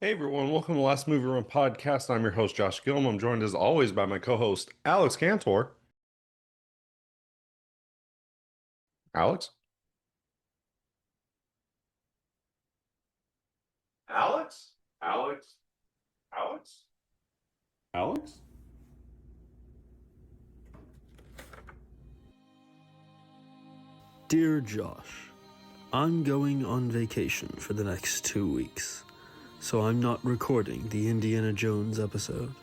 Hey everyone, welcome to the Last Movie Run podcast. I'm your host, Josh Gilliam. I'm joined as always by my co-host, Alex Cantor. Alex? Alex? Alex? Alex? Alex? Dear Josh, I'm going on vacation for the next 2 weeks, so I'm not recording the Indiana Jones episode.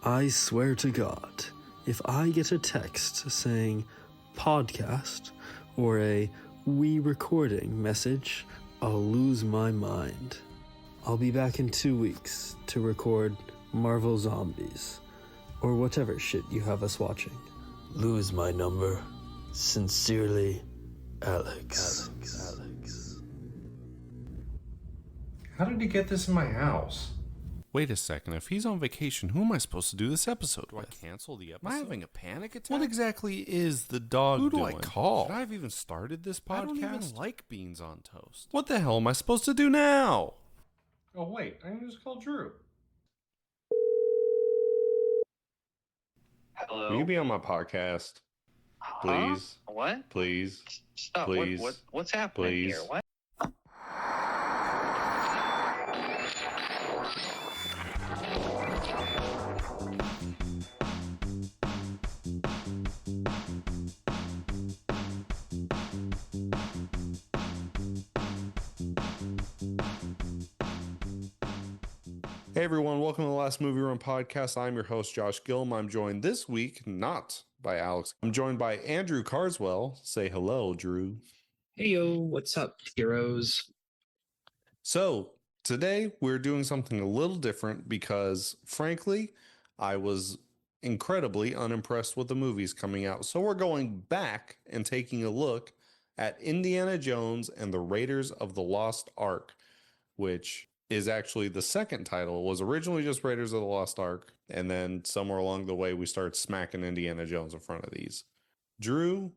I swear to God, if I get a text saying podcast or a we recording message, I'll lose my mind. I'll be back in 2 weeks to record Marvel Zombies or whatever shit you have us watching. Lose my number. Sincerely, Alex. How did he get this in my house? Wait a second, if he's on vacation, who am I supposed to do this episode with? Do I cancel the episode? Am I having a panic attack? What exactly is the dog doing? Who do I call? Should I have even started this podcast? I don't even like beans on toast. What the hell am I supposed to do now? Oh wait, I can just call Drew. Hello. Will you be on my podcast? Please. Huh? What? Please. Stop. Please. What's happening Please. here? What? Hey everyone, welcome to the Last Movie Run podcast. I'm your host, Josh Gilliam. I'm joined this week not by Alex. I'm joined by Andrew Carswell. Say hello, Drew. Hey yo, what's up, heroes? So today we're doing something a little different because, frankly, I was incredibly unimpressed with the movies coming out. So we're going back and taking a look at Indiana Jones and the Raiders of the Lost Ark, which is actually the second title. It was originally just Raiders of the Lost Ark, and then somewhere along the way we started smacking Indiana Jones in front of these. Drew,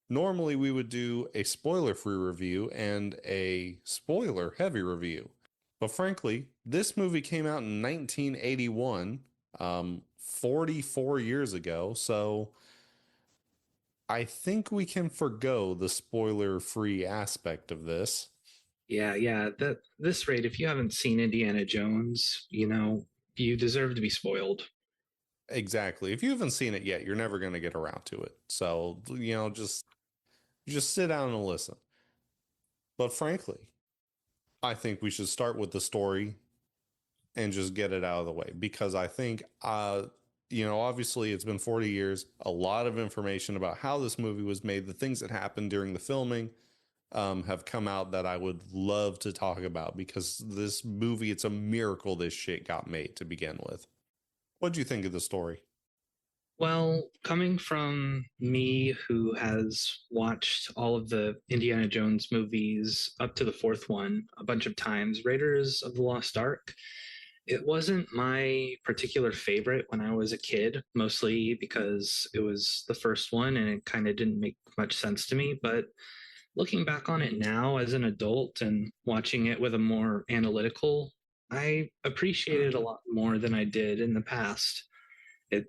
normally we would do a spoiler-free review and a spoiler-heavy review. But frankly, this movie came out in 1981, 44 years ago, so I think we can forgo the spoiler-free aspect of this. Yeah. This rate, if you haven't seen Indiana Jones, you deserve to be spoiled. Exactly. If you haven't seen it yet, you're never going to get around to it. So, just sit down and listen. But frankly, I think we should start with the story and just get it out of the way because I think, obviously it's been 40 years, a lot of information about how this movie was made, the things that happened during the filming have come out that I would love to talk about because this movie, it's a miracle this shit got made to begin with. What'd you think of the story? Well, coming from me who has watched all of the Indiana Jones movies up to the fourth one a bunch of times, Raiders of the Lost Ark, it wasn't my particular favorite when I was a kid, mostly because it was the first one and it kind of didn't make much sense to me. But looking back on it now as an adult and watching it with a more analytical, I appreciate it a lot more than I did in the past. It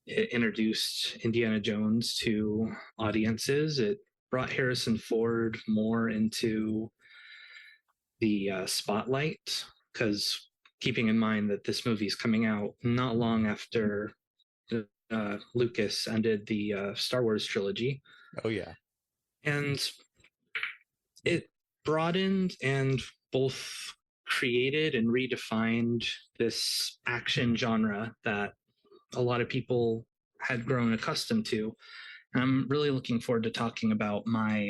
it introduced Indiana Jones to audiences. It brought Harrison Ford more into the spotlight because keeping in mind that this movie is coming out not long after Lucas ended the Star Wars trilogy. Oh, yeah. And it broadened and both created and redefined this action genre that a lot of people had grown accustomed to. And I'm really looking forward to talking about my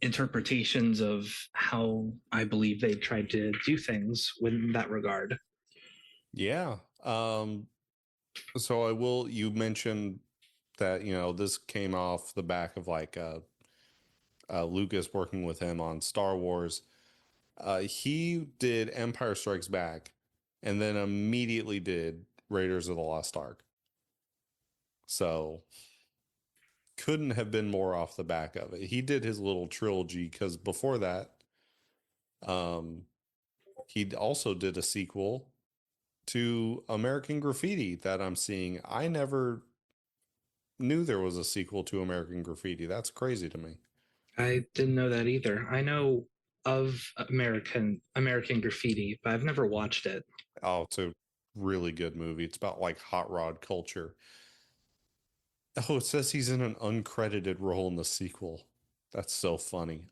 interpretations of how I believe they tried to do things in that regard. Yeah. So you mentioned that, this came off the back of Lucas working with him on Star Wars. He did Empire Strikes Back and then immediately did Raiders of the Lost Ark. So couldn't have been more off the back of it. He did his little trilogy because before that, He also did a sequel to American Graffiti that I'm seeing. I never knew there was a sequel to American Graffiti. That's crazy to me. I didn't know that either. I know of American Graffiti, but I've never watched it. Oh, it's a really good movie. It's about like hot rod culture. Oh, it says he's in an uncredited role in the sequel. That's so funny.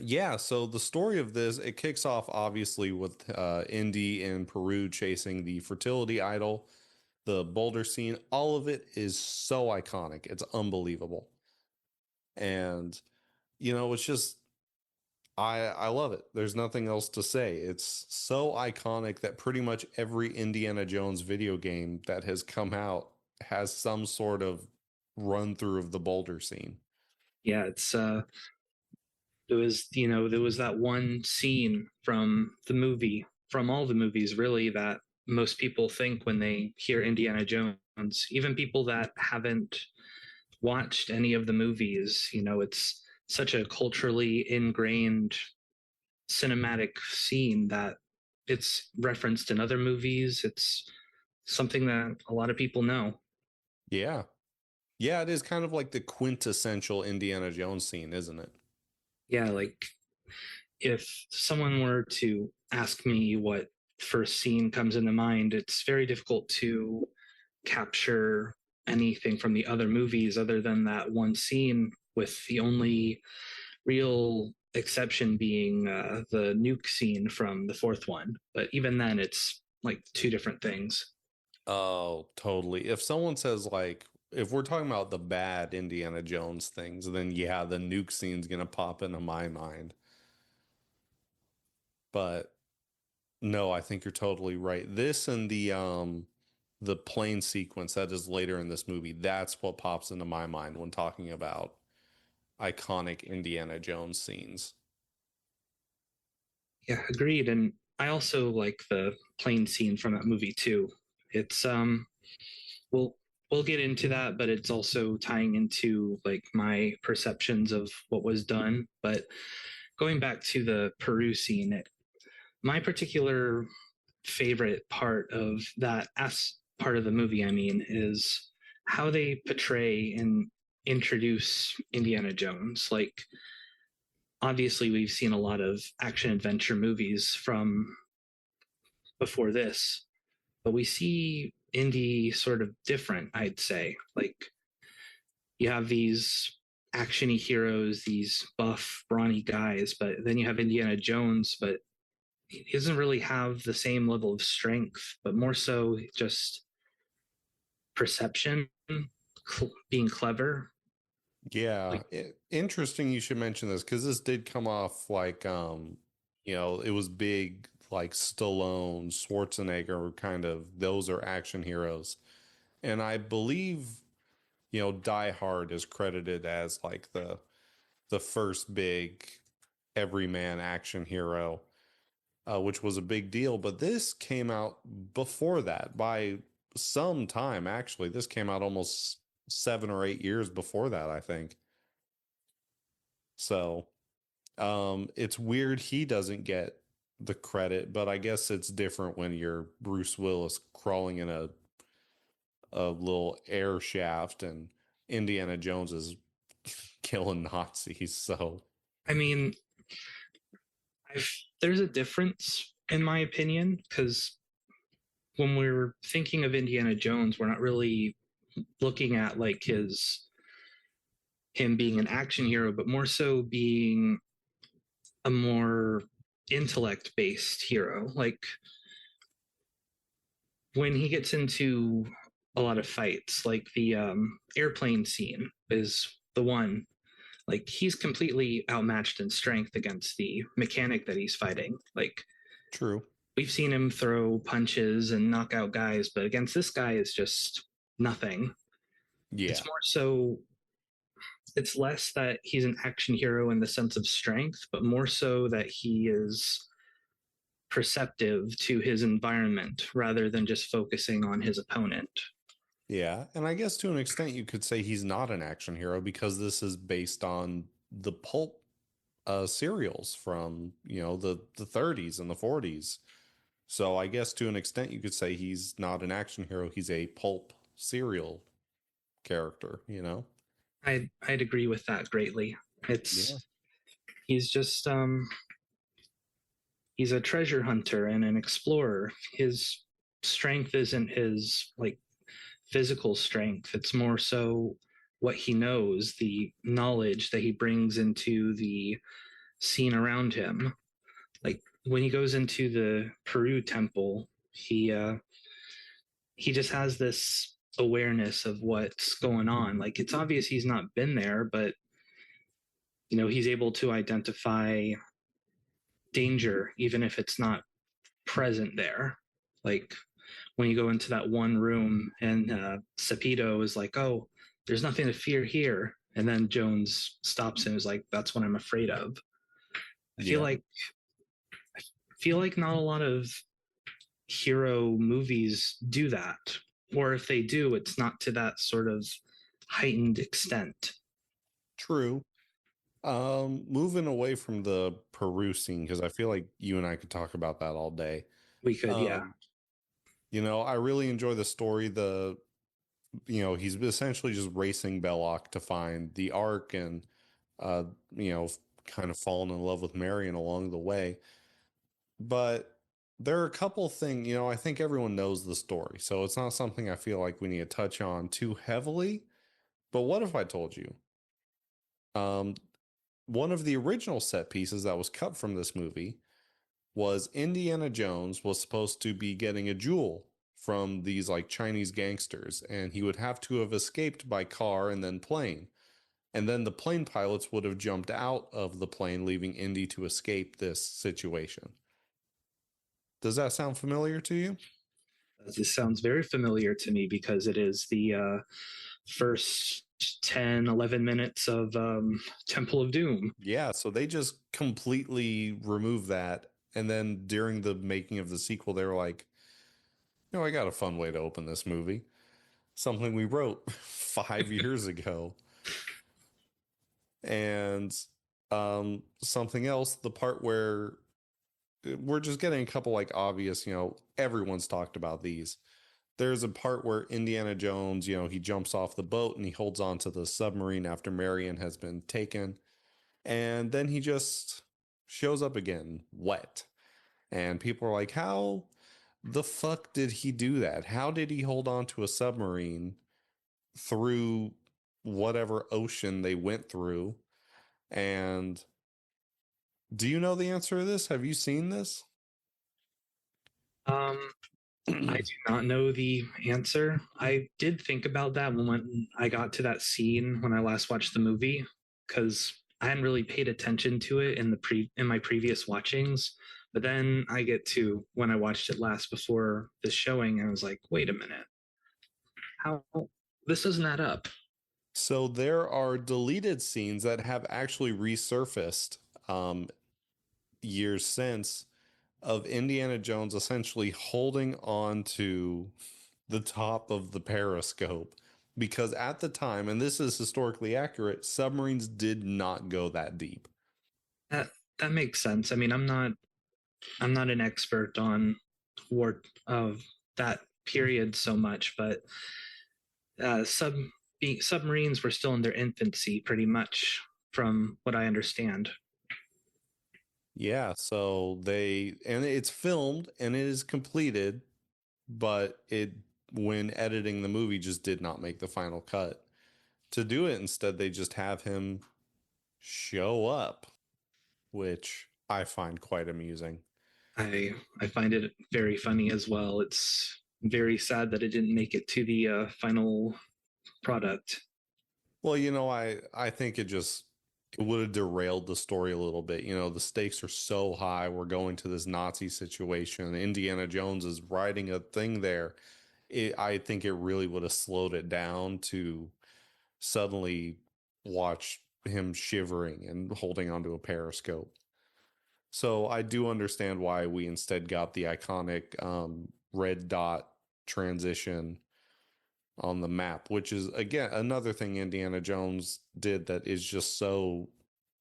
Yeah, so the story of this, it kicks off obviously with Indy in Peru chasing the fertility idol, the boulder scene. All of it is so iconic. It's unbelievable. And it's just I love it. There's nothing else to say. It's so iconic that pretty much every Indiana Jones video game that has come out has some sort of run through of the boulder scene. Yeah, it's there was that one scene from the movie, from all the movies really, that most people think when they hear Indiana Jones, even people that haven't watched any of the movies. It's such a culturally ingrained cinematic scene that it's referenced in other movies. It's something that a lot of people know. Yeah. Yeah, it is kind of like the quintessential Indiana Jones scene, isn't it? Yeah, like if someone were to ask me what first scene comes into mind, it's very difficult to capture anything from the other movies other than that one scene, with the only real exception being the nuke scene from the fourth one. But even then, it's like two different things. Oh, totally. If someone says like if we're talking about the bad Indiana Jones things, then yeah, the nuke scene's gonna pop into my mind. But no, I think you're totally right. This and the plane sequence that is later in this movie, that's what pops into my mind when talking about iconic Indiana Jones scenes. Yeah, agreed. And I also like the plane scene from that movie too. It's we'll we'll get into that, but it's also tying into like my perceptions of what was done. But going back to the Peru scene, my particular favorite part of that part of the movie, I mean, is how they portray and introduce Indiana Jones. Like, obviously, we've seen a lot of action adventure movies from before this, but we see Indy sort of different, I'd say. Like, you have these actiony heroes, these buff, brawny guys, but then you have Indiana Jones, but he doesn't really have the same level of strength, but more so just perception, being clever. Yeah, Like, interesting you should mention this because this did come off like it was big like Stallone, Schwarzenegger kind of those are action heroes. And I believe, Die Hard is credited as like the first big everyman action hero, which was a big deal. But this came out before that by some time, actually. This came out almost 7 or 8 years before that, I think. So it's weird he doesn't get the credit, but I guess it's different when you're Bruce Willis crawling in a little air shaft and Indiana Jones is killing Nazis. So I mean, I've, there's a difference in my opinion, because when we're thinking of Indiana Jones, we're not really looking at like him being an action hero, but more so being a more intellect based hero. Like when he gets into a lot of fights, like the airplane scene is the one. Like he's completely outmatched in strength against the mechanic that he's fighting. Like true. we've seen him throw punches and knock out guys, but against this guy is just nothing. Yeah. It's more so, it's less that he's an action hero in the sense of strength, but more so that he is perceptive to his environment rather than just focusing on his opponent. Yeah. And I guess to an extent you could say he's not an action hero because this is based on the pulp serials from, the 30s and the 40s. So I guess to an extent you could say he's not an action hero, he's a pulp serial character. I'd agree with that greatly. Yeah. It's he's just he's a treasure hunter and an explorer. His strength isn't his like physical strength. It's more so what he knows, the knowledge that he brings into the scene around him. Like when he goes into the Peru temple, he just has this awareness of what's going on. Like it's obvious he's not been there, but he's able to identify danger even if it's not present there. Like when you go into that one room and Sapito is like, "Oh, there's nothing to fear here," and then Jones stops him and is like, "That's what I'm afraid of." I feel Yeah. like I feel like not a lot of hero movies do that, or if they do, it's not to that sort of heightened extent. True. Moving away from the Peru scene, because I feel like you and I could talk about that all day. We could, yeah. Um, I really enjoy the story. He's essentially just racing Belloc to find the Ark and, uh, you know, kind of falling in love with Marion along the way. But there are a couple things, I think everyone knows the story. So it's not something I feel like we need to touch on too heavily. But what if I told you? Um, One of the original set pieces that was cut from this movie was Indiana Jones was supposed to be getting a jewel from these like Chinese gangsters, and he would have to have escaped by car and then plane. And then the plane pilots would have jumped out of the plane, leaving Indy to escape this situation. Does that sound familiar to you? This sounds very familiar to me because it is the first 10, 11 minutes of Temple of Doom. Yeah, so they just completely removed that. And then during the making of the sequel, they were like, I got a fun way to open this movie. Something we wrote 5 years ago. And something else, the part where we're just getting a couple like obvious, everyone's talked about these. There's a part where Indiana Jones, he jumps off the boat and he holds on to the submarine after Marion has been taken. And then he just shows up again, wet. And people are like, how the fuck did he do that? How did he hold on to a submarine through whatever ocean they went through? And do you know the answer to this? Have you seen this? Um, I do not know the answer. I did think about that when I got to that scene when I last watched the movie because I hadn't really paid attention to it in my previous watchings. But then I get to when I watched it last before the showing, and I was like, wait a minute, how this doesn't add up. So there are deleted scenes that have actually resurfaced um, years since of Indiana Jones essentially holding on to the top of the periscope because at the time, and this is historically accurate, submarines did not go that deep. That that makes sense. I mean, I'm not an expert on war of that period so much, but submarines were still in their infancy, pretty much, from what I understand. Yeah, so and it's filmed and it is completed, but when editing the movie just did not make the final cut. To do it instead, they just have him show up, which I find quite amusing. I find it very funny as well. It's very sad that it didn't make it to the final product. Well, I think it would have derailed the story a little bit. The stakes are so high. We're going to this Nazi situation. Indiana Jones is riding a thing there. I think it really would have slowed it down to suddenly watch him shivering and holding onto a periscope. So I do understand why we instead got the iconic red dot transition on the map, which is again another thing Indiana Jones did that is just so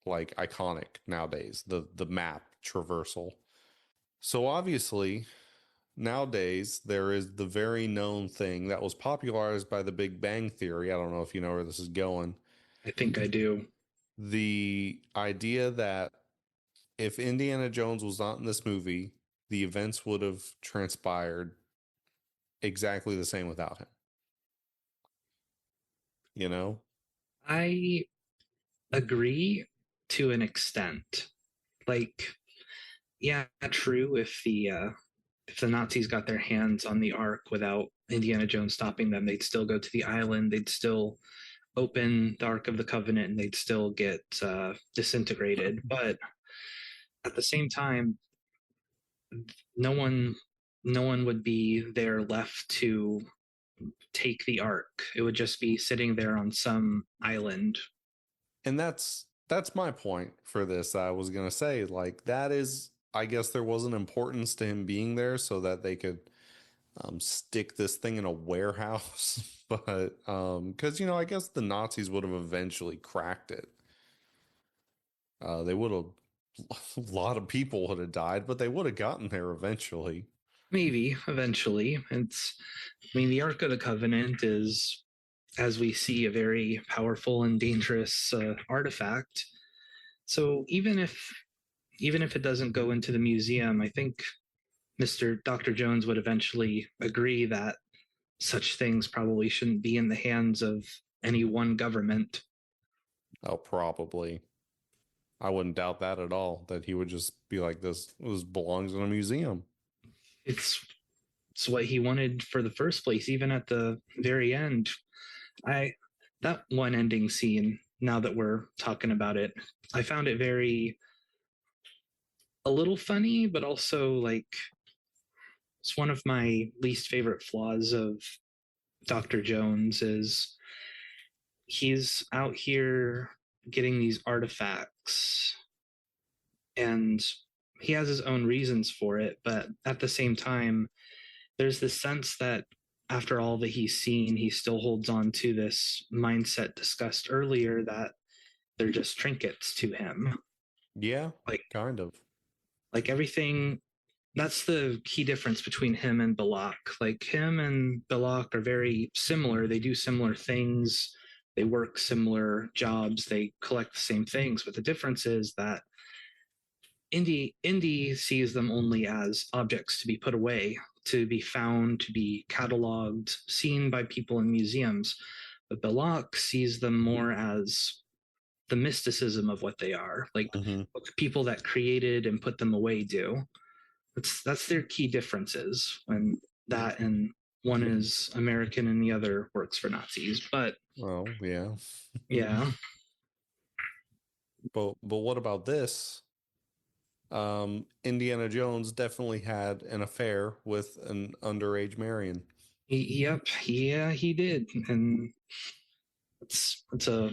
like iconic nowadays, the map traversal. So obviously, nowadays there is the very known thing that was popularized by the Big Bang Theory. I don't know if you know where this is going. I think I do. The idea that if Indiana Jones was not in this movie, the events would have transpired exactly the same without him. You know? I agree to an extent. Like, yeah, true. If the Nazis got their hands on the Ark without Indiana Jones stopping them, they'd still go to the island. They'd still open the Ark of the Covenant, and they'd still get disintegrated. But at the same time, no one, no one would be there left to take the Ark. It would just be sitting there on some island. And that's my point for this. I was gonna say, like, that is, I guess there was an importance to him being there so that they could stick this thing in a warehouse. But because I guess the Nazis would have eventually cracked it. They would have a lot of people would have died, but they would have gotten there eventually. Maybe eventually. I mean, the Ark of the Covenant is, as we see, a very powerful and dangerous artifact. So even if it doesn't go into the museum, I think Mr. Dr. Jones would eventually agree that such things probably shouldn't be in the hands of any one government. Oh, probably. I wouldn't doubt that at all, that he would just be like, this belongs in a museum. It's it's what he wanted for the first place. Even at the very end, I that one ending scene. Now that we're talking about it, I found it a little funny, but also like it's one of my least favorite flaws of Dr. Jones is he's out here getting these artifacts and he has his own reasons for it, but at the same time there's this sense that after all that he's seen, he still holds on to this mindset discussed earlier that they're just trinkets to him. Yeah, Like kind of. like everything, that's the key difference between him and Balak. Like him and Balak are very similar. They do similar things. They work similar jobs. They collect the same things. But the difference is that Indy sees them only as objects to be put away, to be found, to be cataloged, seen by people in museums. But Balak sees them more as the mysticism of what they are, like Mm-hmm. what the people that created and put them away do. That's their key differences when that and one is American and the other works for Nazis. But Oh, yeah. yeah, But what about this? Indiana Jones definitely had an affair with an underage Marion. yep, yeah, he did, and it's a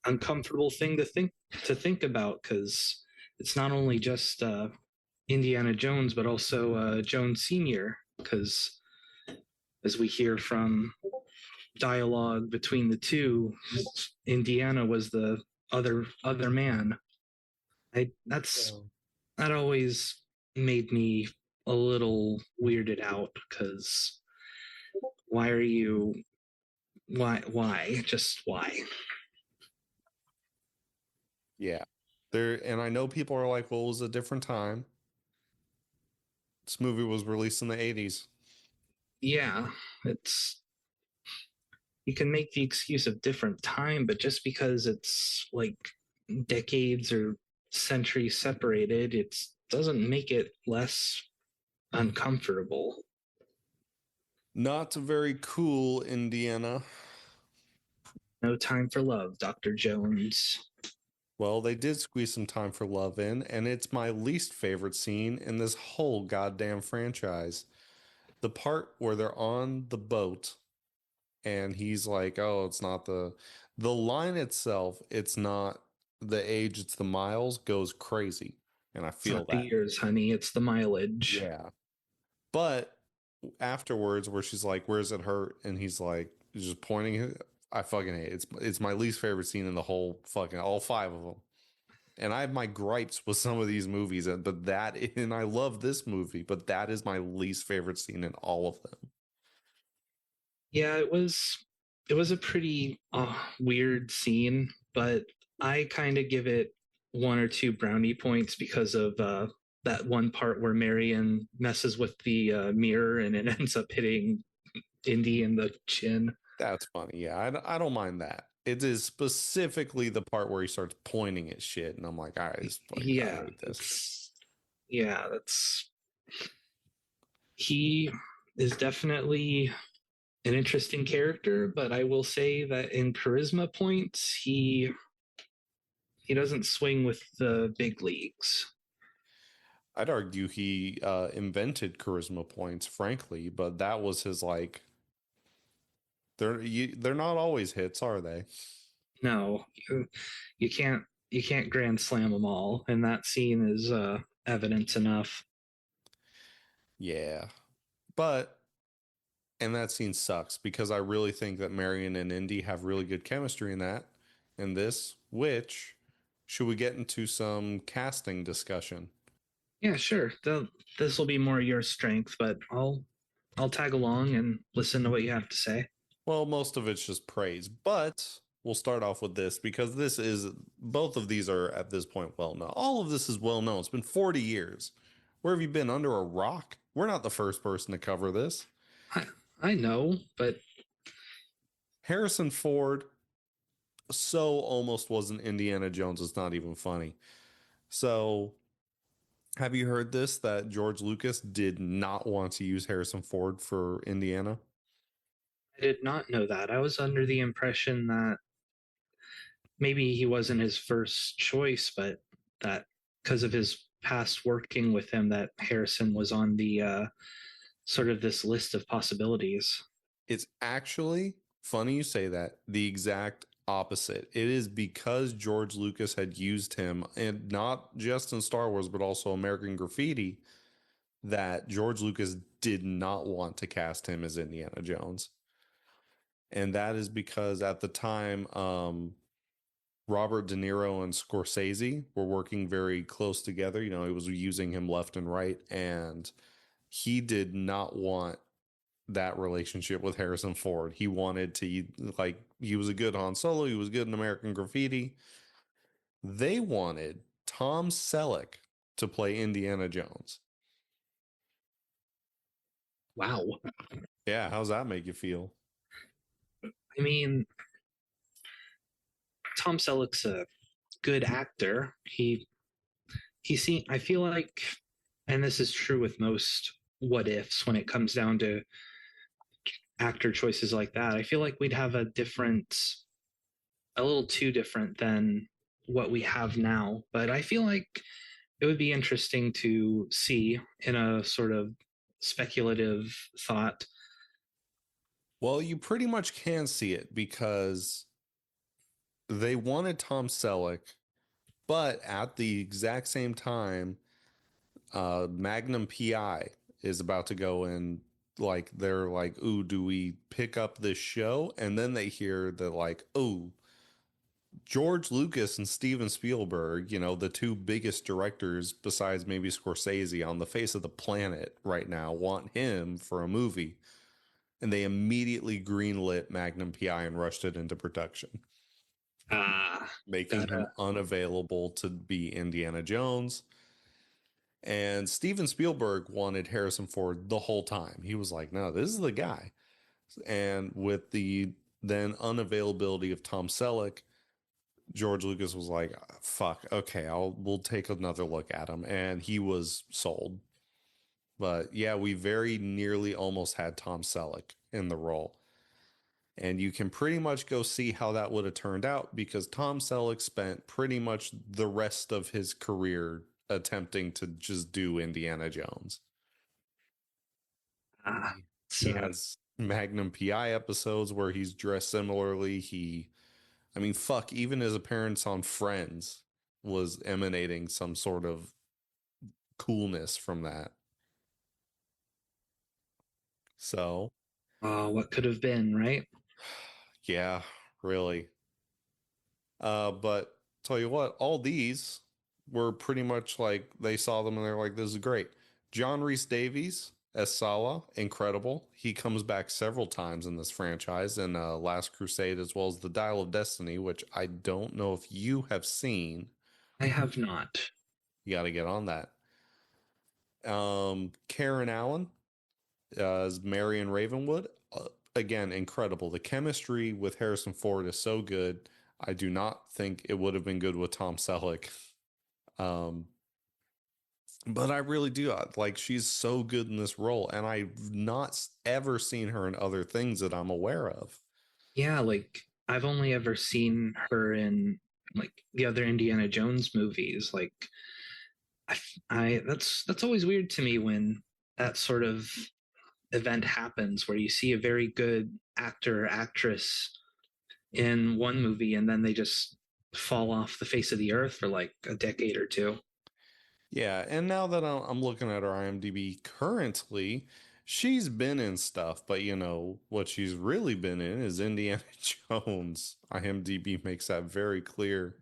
uncomfortable thing to think about because it's not only just Indiana Jones, but also Jones Senior, because as we hear from dialogue between the two, Indiana was the other man. I that's So, that always made me a little weirded out because why are you why just why? yeah. And I know people are like, well, it was a different time. This movie was released in the 80s. Yeah, it's you can make the excuse of different time, but just because it's like decades or centuries separated, it doesn't make it less uncomfortable. Not very cool, Indiana. No time for love, Dr. Jones. Well, they did squeeze some time for love in, and it's my least favorite scene in this whole goddamn franchise. The part where they're on the boat and he's like, "Oh, it's not the line itself, it's not the age, it's the miles," goes crazy. And I It's feel not the that. years, honey, it's the mileage. Yeah. But afterwards where she's like, "Where's it hurt?" and he's like just pointing it, I fucking hate it. It's my least favorite scene in the whole fucking all five of them. And I have my gripes with some of these movies, but that, and I love this movie, but that is my least favorite scene in all of them. Yeah, it was a pretty weird scene, but I kind of give it one or two brownie points because of that one part where Marion messes with the mirror and it ends up hitting Indy in the chin. That's funny. Yeah, I don't mind that. It is specifically the part where he starts pointing at shit, and I'm like, all right, it's like, I Yeah, hate this. that's he is definitely an interesting character, but I will say that in charisma points, he doesn't swing with the big leagues. I'd argue he invented charisma points, frankly, but that was his like. They're not always hits, are they? No, you can't you can't grand slam them all, and that scene is evidence enough. Yeah, but and that scene sucks because I really think that Marion and Indy have really good chemistry in this. Which should we get into some casting discussion? Yeah, sure. This will be more your strength, but I'll tag along and listen to what you have to say. Well, most of it's just praise, but we'll start off with this because this is both of these are at this point well known. All of this is well known. It's been 40 years. Where have you been, under a rock? We're not the first person to cover this. I I know, but Harrison Ford so almost wasn't Indiana Jones. It's not even funny. So, have you heard this that George Lucas did not want to use Harrison Ford for Indiana? I did not know that. I was under the impression that maybe he wasn't his first choice, but that because of his past working with him, that Harrison was on the sort of this list of possibilities. It's actually funny you say that. The exact opposite. It is because George Lucas had used him, and not just in Star Wars, but also American Graffiti, that George Lucas did not want to cast him as Indiana Jones. And that is because at the time, Robert De Niro and Scorsese were working very close together. You know, he was using him left and right, and he did not want that relationship with Harrison Ford. He wanted to, like, he was a good Han Solo, he was good in American Graffiti. They wanted Tom Selleck to play Indiana Jones. Wow. Yeah, how's that make you feel? I mean, Tom Selleck's a good actor. I feel like, and this is true with most what ifs when it comes down to actor choices like that. I feel like we'd have a little too different than what we have now. But I feel like it would be interesting to see in a sort of speculative thought. Well, you pretty much can see it because they wanted Tom Selleck, but at the exact same time, Magnum PI is about to go in. Like, they're like, ooh, do we pick up this show? And then they hear that, like, ooh, George Lucas and Steven Spielberg, you know, the two biggest directors besides maybe Scorsese on the face of the planet right now, want him for a movie. And they immediately greenlit Magnum PI and rushed it into production, Ah, making him gotta. unavailable to be Indiana Jones. And Steven Spielberg wanted Harrison Ford the whole time. He was like, no, this is the guy. And with the then unavailability of Tom Selleck, George Lucas was like, fuck, okay, we'll take another look at him. And he was sold. But yeah, we very nearly almost had Tom Selleck in the role. And you can pretty much go see how that would have turned out because Tom Selleck spent pretty much the rest of his career attempting to just do Indiana Jones. Ah, He has Magnum PI episodes where he's dressed similarly. I mean, fuck, even his appearance on Friends was emanating some sort of coolness from that. So, what could have been, right? yeah, really. But tell you what, all these were pretty much like they saw them and they're like, this is great. John Rhys Davies as Sala, incredible. He comes back several times in this franchise in Last Crusade as well as The Dial of Destiny, which I don't know if you have seen. I have not. You got to get on that. Karen Allen as Marion Ravenwood. Again, incredible. The chemistry with Harrison Ford is so good. I do not think it would have been good with Tom Selleck. Um, but I really do. Like, she's so good in this role, and I've not ever seen her in other things that I'm aware of. Yeah, like I've only ever seen her in like the other Indiana Jones movies. Like I that's always weird to me when that sort of event happens where you see a very good actor or actress in one movie and then they just fall off the face of the earth for like a decade or two. Yeah, and now that I'm looking at her IMDb currently, she's been in stuff, but you know what she's really been in is Indiana Jones. IMDb makes that very clear.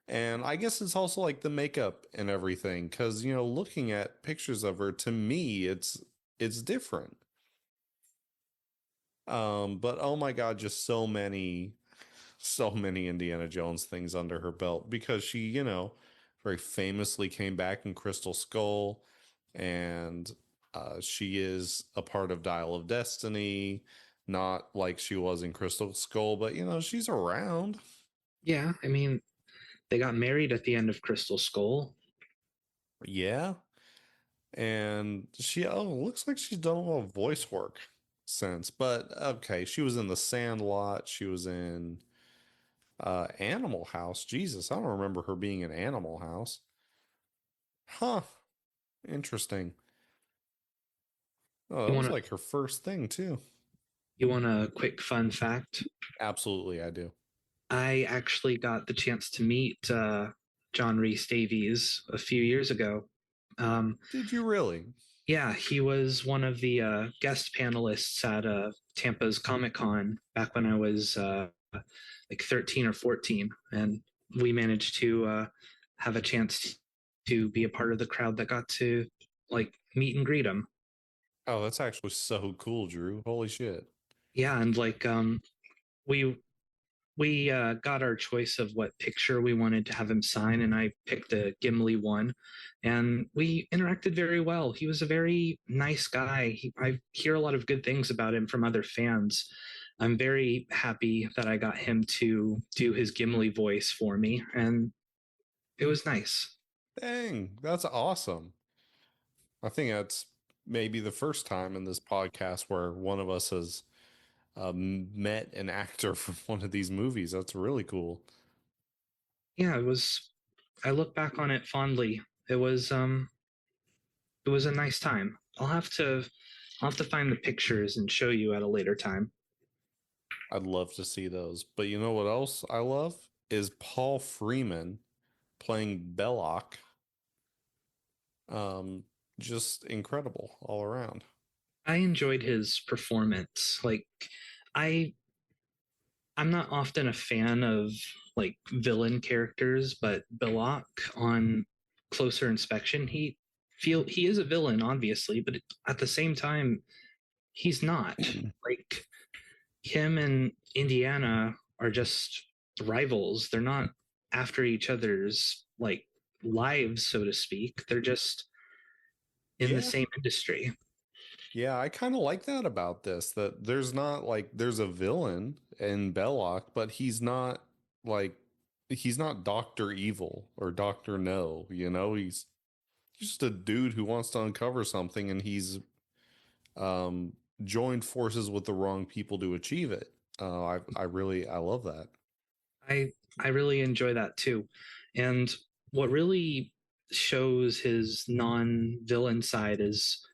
And I guess it's also like the makeup and everything, because you know, looking at pictures of her, to me, it's different. But oh my God, just so many Indiana Jones things under her belt because she, you know, very famously came back in Crystal Skull, and she is a part of Dial of Destiny, not like she was in Crystal Skull, but you know, she's around. Yeah, I mean, they got married at the end of Crystal Skull. Yeah. And she, oh, looks like she's done a lot of voice work since, but okay, she was in The Sandlot. She was in Animal House. Jesus, I don't remember her being in Animal House. Huh. Interesting. Oh, You that want was to like her first thing too. you want a quick fun fact? Absolutely, I do. I actually got the chance to meet John Rhys Davies a few years ago. Um, Did you really? yeah, he was one of the guest panelists at Tampa's Comic Con back when I was like 13 or 14. And we managed to have a chance to be a part of the crowd that got to like meet and greet him. Oh, that's actually so cool, Drew. Holy shit. Yeah, and like we we got our choice of what picture we wanted to have him sign, and I picked a Gimli one, and we interacted very well. He was a very nice guy. I hear a lot of good things about him from other fans. I'm very happy that I got him to do his Gimli voice for me, and it was nice. Dang, that's awesome. I think that's maybe the first time in this podcast where one of us has met an actor from one of these movies. That's really cool. Yeah, it was. I look back on it fondly. It was a nice time. I'll have to find the pictures and show you at a later time. I'd love to see those. But you know what else I love is Paul Freeman playing Belloc. Um, just incredible all around. I enjoyed his performance. Like I I'm not often a fan of like villain characters, but Belloc on closer inspection, he is a villain obviously, but at the same time he's not. Like him and Indiana are just rivals. They're not after each other's like lives, so to speak. They're just in the Yeah. same industry. Yeah, I kind of like that about this, that there's not like there's a villain in Belloc, but like he's not Doctor Evil or Doctor No, you know, he's just a dude who wants to uncover something and he's um joined forces with the wrong people to achieve it. I love that. I really enjoy that too. And what really shows his non-villain side is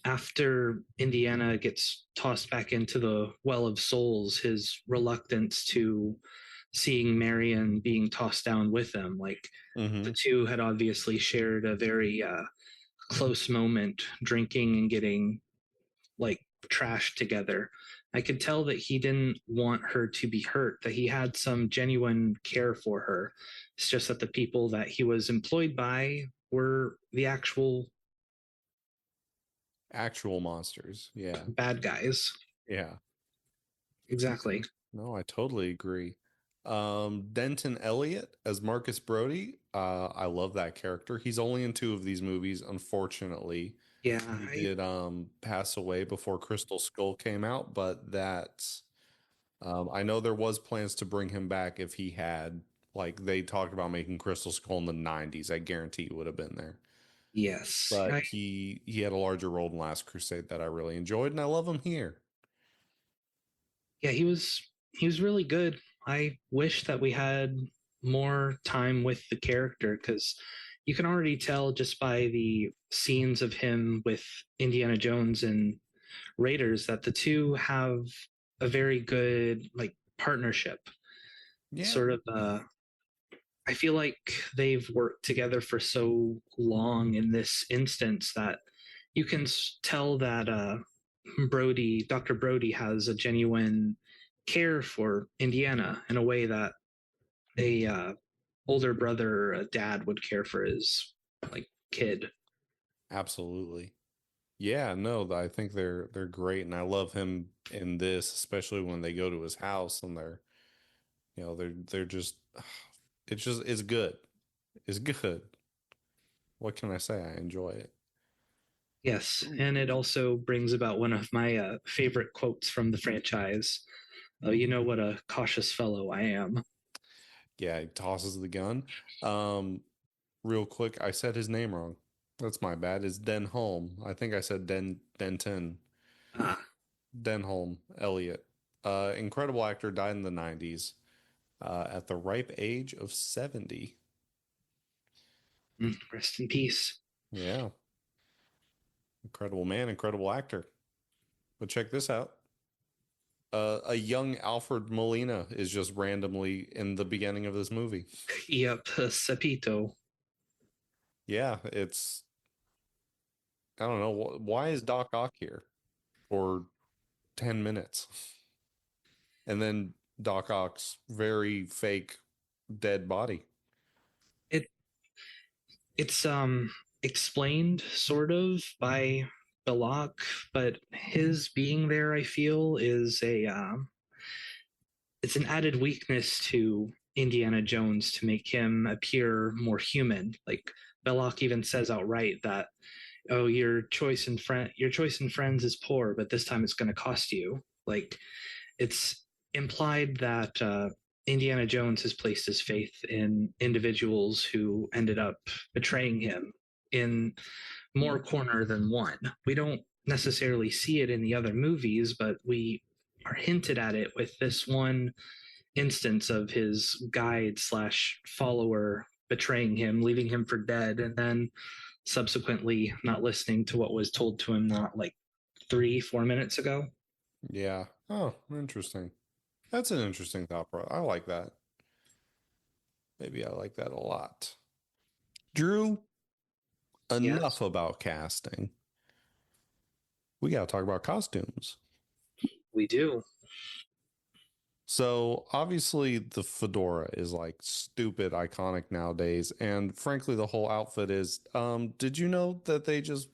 after Indiana gets tossed back into the Well of Souls, his reluctance to seeing Marion being tossed down with him. Like the Mm-hmm. two had obviously shared a very close moment, drinking and getting like trash together. I could tell that he didn't want her to be hurt, that he had some genuine care for her. It's just that the people that he was employed by were the Actual monsters. Yeah. bad guys. Yeah. Exactly. No, I totally agree. Denton Elliott as Marcus Brody. I love that character. He's only in 2 of these movies, unfortunately. Yeah. He did pass away before Crystal Skull came out, but that's I know there was plans to bring him back if he had, like, they talked about making Crystal Skull in the 90s. I guarantee he would have been there. Yes. But he had a larger role in Last Crusade that I really enjoyed, and I love him here. Yeah, he was really good. I wish that we had more time with the character, because you can already tell just by the scenes of him with Indiana Jones and Raiders that the two have a very good like partnership. Yeah. Sort of I feel like they've worked together for so long in this instance that you can tell that Dr. Brody has a genuine care for Indiana in a way that a older brother or a dad would care for his like kid. Absolutely. Yeah, no, I think they're great, and I love him in this, especially when they go to his house and they're just it's good. It's good. What can I say? I enjoy it. Yes, and it also brings about one of my favorite quotes from the franchise. You know what a cautious fellow I am. Yeah, he tosses the gun. Real quick, I said his name wrong. That's my bad. It's Denholm. I think I said Denton. Ah, Denholm Elliott. Incredible actor, died in the 90s at the ripe age of 70. rest in peace. Yeah. Incredible man, incredible actor. But check this out. A young Alfred Molina is just randomly in the beginning of this movie. Yep, Sapito. Yeah, it's I don't know why is Doc Ock here for 10 minutes, and then Doc Ock's very fake dead body. It it's explained sort of by Belloc, but his being there, I feel, is a it's an added weakness to Indiana Jones to make him appear more human. Like Belloc even says outright that, oh, your choice in friends is poor, but this time it's going to cost you. Like it's implied that Indiana Jones has placed his faith in individuals who ended up betraying him in more corner than one. We don't necessarily see it in the other movies, but we are hinted at it with this one instance of his guide slash follower betraying him, leaving him for dead, and then subsequently not listening to what was told to him not like 3-4 minutes ago. Yeah. Oh, interesting. That's an interesting thought, bro. I like that. Maybe I like that a lot. Drew, enough Yes, about casting. We got to talk about costumes. we do. So obviously the fedora is like stupid iconic nowadays, and frankly the whole outfit is. Did you know that they just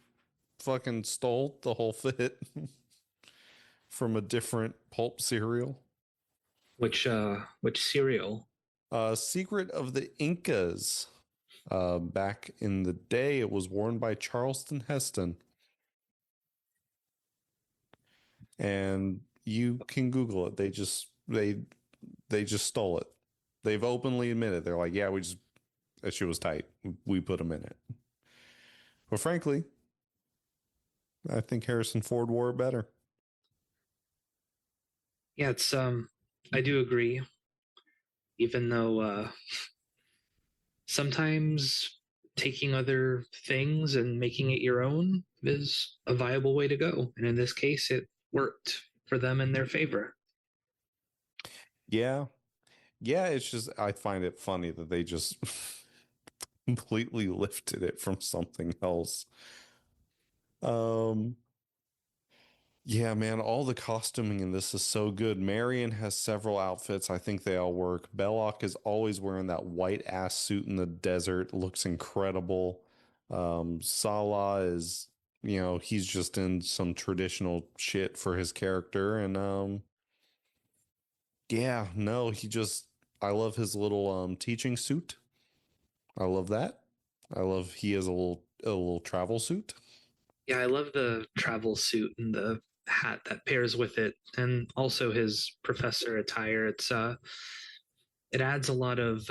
fucking stole the whole fit from a different pulp cereal? Which cereal? Secret of the Incas. Back in the day, it was worn by Charleston Heston, and you can Google it. They just stole it. They've openly admitted they're like, yeah, we just that shit was tight. We put them in it. But frankly, I think Harrison Ford wore it better. Yeah, it's I do agree. Even though sometimes taking other things and making it your own is a viable way to go. And in this case, it worked for them in their favor. Yeah. Yeah, it's just I find it funny that they just completely lifted it from something else. Um Yeah, man, all the costuming in this is so good. Marion has several outfits. I think they all work. Belloc is always wearing that white ass suit in the desert. Looks incredible. Salah is, he's just in some traditional shit for his character. And yeah, no, I love his little teaching suit. I love that. I love he has a little travel suit. Yeah, I love the travel suit and the hat that pairs with it, and also his professor attire. It adds a lot of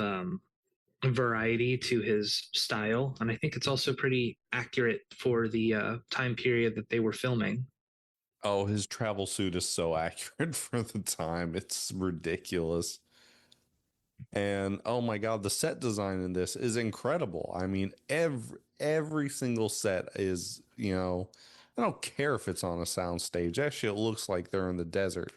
variety to his style, and I think it's also pretty accurate for the time period that they were filming. Oh, his travel suit is so accurate for the time. It's ridiculous. And oh my God, the set design in this is incredible. I mean, every single set is, I don't care if it's on a sound stage. That shit looks like they're in the desert.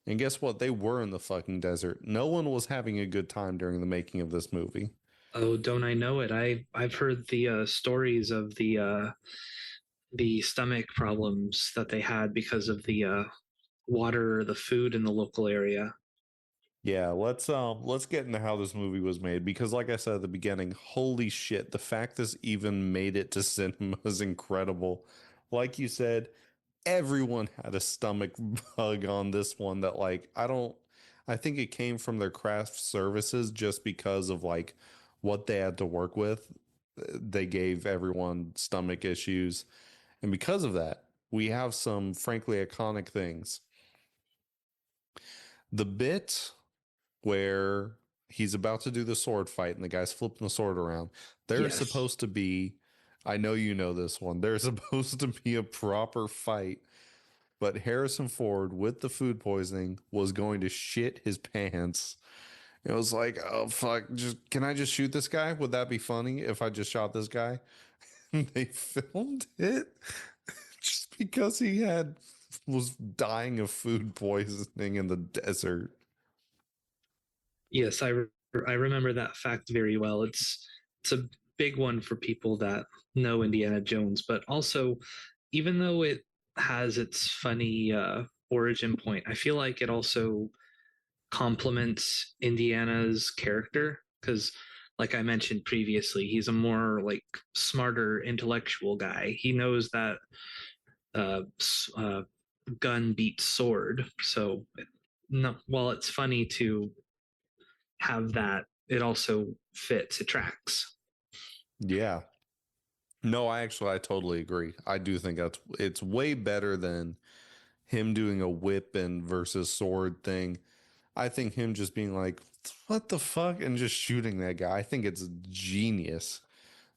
And guess what? They were in the fucking desert. No one was having a good time during the making of this movie. Oh, don't I know it? I've heard the stories of the stomach problems that they had because of the water or the food in the local area. Yeah, let's get into how this movie was made because like I said at the beginning, holy shit, the fact this even made it to cinema is incredible. Like you said, everyone had a stomach bug on this one that I think it came from their craft services just because of like what they had to work with. They gave everyone stomach issues. And because of that, we have some frankly iconic things. The bit where he's about to do the sword fight and the guy's flipping the sword around. There's Yes. supposed to be, I know you know this one, there's supposed to be a proper fight, but Harrison Ford, with the food poisoning, was going to shit his pants. It was like, oh fuck, can I just shoot this guy? Would that be funny if I just shot this guy? They filmed it just because he was dying of food poisoning in the desert. Yes, I remember that fact very well. It's a big one for people that know Indiana Jones, but also even though it has its funny origin point, I feel like it also complements Indiana's character because like I mentioned previously, he's a more like smarter intellectual guy. He knows that uh, uh, gun beats sword. So no, while it's funny to have that, it also fits, it tracks. Yeah. No, I totally agree. I do think it's way better than him doing a whip and versus sword thing. I think him just being like, what the fuck? And just shooting that guy. I think it's genius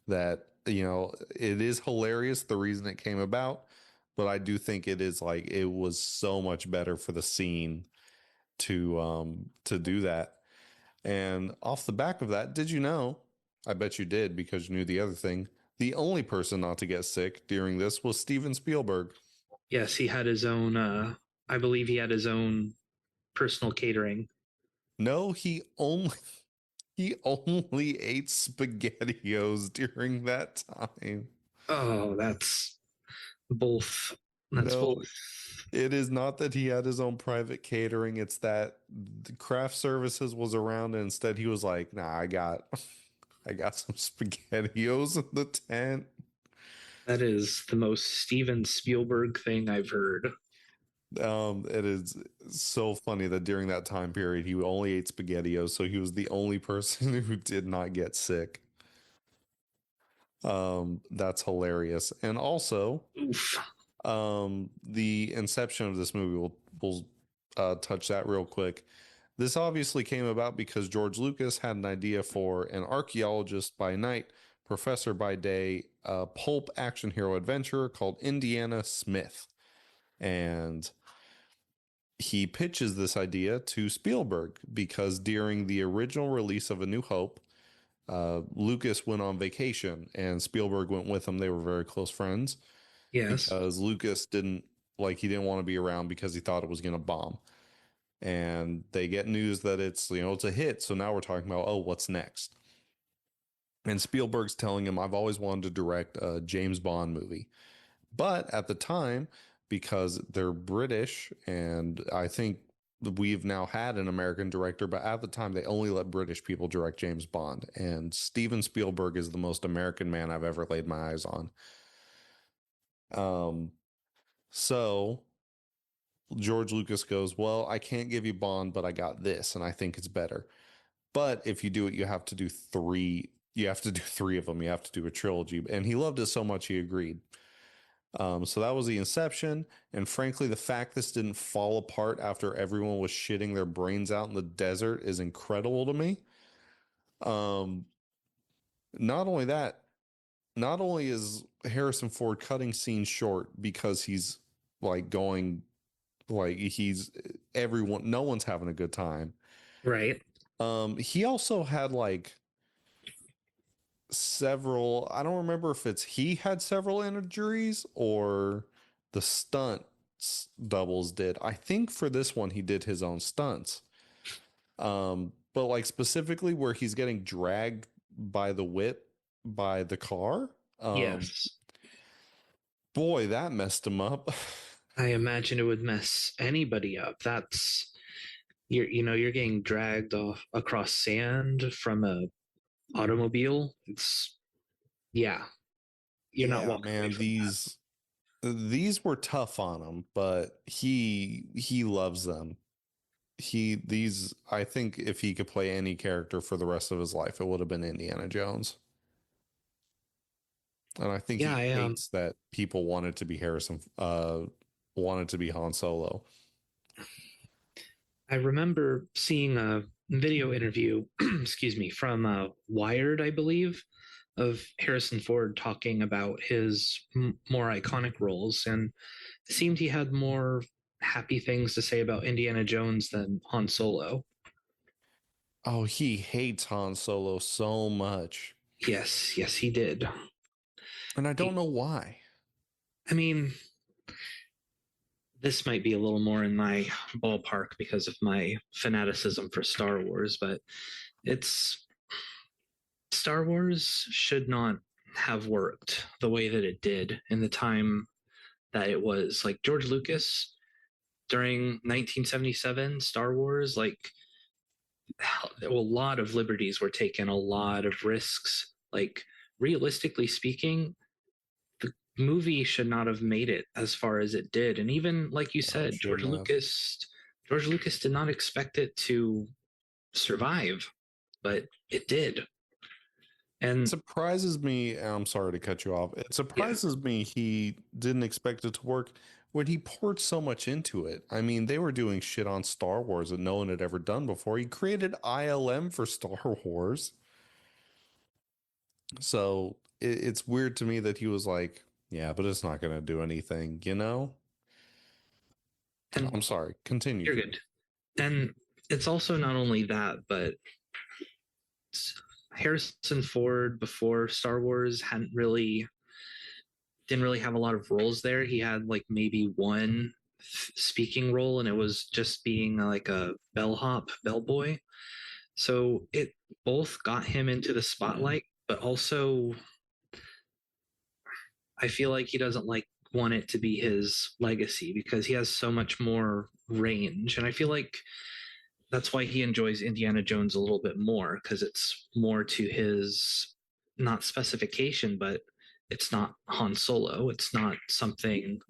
that, it is hilarious the reason it came about. But I do think it is like it was so much better for the scene to do that. And off the back of that, did you know? I bet you did because you knew the other thing. The only person not to get sick during this was Steven Spielberg. Yes, he had his own, I believe he had his own personal catering. No, he only ate spaghettios during that time. Oh, both. That's No, both. it is not that he had his own private catering. It's that the craft services was around and instead he was like, nah, I got some spaghettios in the tent. That is the most Steven Spielberg thing I've heard. It is so funny that during that time period he only ate spaghettios, so he was the only person who did not get sick. That's hilarious. And also, Oof. the inception of this movie will touch that real quick. This obviously came about because George Lucas had an idea for an archaeologist by night, professor by day, pulp action hero adventurer called Indiana Smith. And he pitches this idea to Spielberg because during the original release of A New Hope, Lucas went on vacation and Spielberg went with him. They were very close friends Yes. because Lucas he didn't want to be around because he thought it was going to bomb. And they get news that it's a hit. So now we're talking about, oh, what's next? And Spielberg's telling him, I've always wanted to direct a James Bond movie. But at the time, because they're British, and I think we've now had an American director, but at the time they only let British people direct James Bond, and Steven Spielberg is the most American man I've ever laid my eyes on. So George Lucas goes, well, I can't give you Bond, but I got this, and I think it's better. But if you do it, you have to do three. You have to do three of them. You have to do a trilogy. And he loved it so much he agreed. So that was the inception. And frankly, the fact this didn't fall apart after everyone was shitting their brains out in the desert is incredible to me. Not only that, not only is Harrison Ford cutting scenes short because he's like going, like he's everyone, no one's having a good time. Right. He also had like several, I don't remember if it's he had several injuries or the stunts doubles did. I think for this one he did his own stunts. But like specifically where he's getting dragged by the whip by the car. Yes. Boy, that messed him up. I imagine it would mess anybody up. That's you're getting dragged off across sand from a automobile. It's you're not walking away man, from these were tough on him, but he loves them. I think if he could play any character for the rest of his life, it would have been Indiana Jones. And I think he hates that people wanted to be wanted to be Han Solo. I remember seeing a video interview, excuse me, from Wired, I believe, of Harrison Ford talking about his more iconic roles, and it seemed he had more happy things to say about Indiana Jones than Han Solo. Oh, he hates Han Solo so much. Yes, he did. And I don't know why. I mean, this might be a little more in my ballpark because of my fanaticism for Star Wars, but it's Star Wars should not have worked the way that it did in the time that it was. Like George Lucas during 1977, Star Wars, like a lot of liberties were taken, a lot of risks. Like realistically speaking, the movie should not have made it as far as it did. And even like you said, George Lucas did not expect it to survive, but it did. And it surprises me, I'm sorry to cut you off. It surprises me he didn't expect it to work when he poured so much into it. I mean, they were doing shit on Star Wars that no one had ever done before. He created ILM for Star Wars. So it's weird to me that he was like, yeah, but it's not going to do anything, you know? And I'm sorry, continue. You're good. And it's also not only that, but Harrison Ford before Star Wars didn't really have a lot of roles there. He had like maybe one speaking role, and it was just being like a bellboy. So it both got him into the spotlight, but also I feel like he doesn't want it to be his legacy because he has so much more range. And I feel like that's why he enjoys Indiana Jones a little bit more, because it's more to his not specification, but it's not Han Solo. It's not something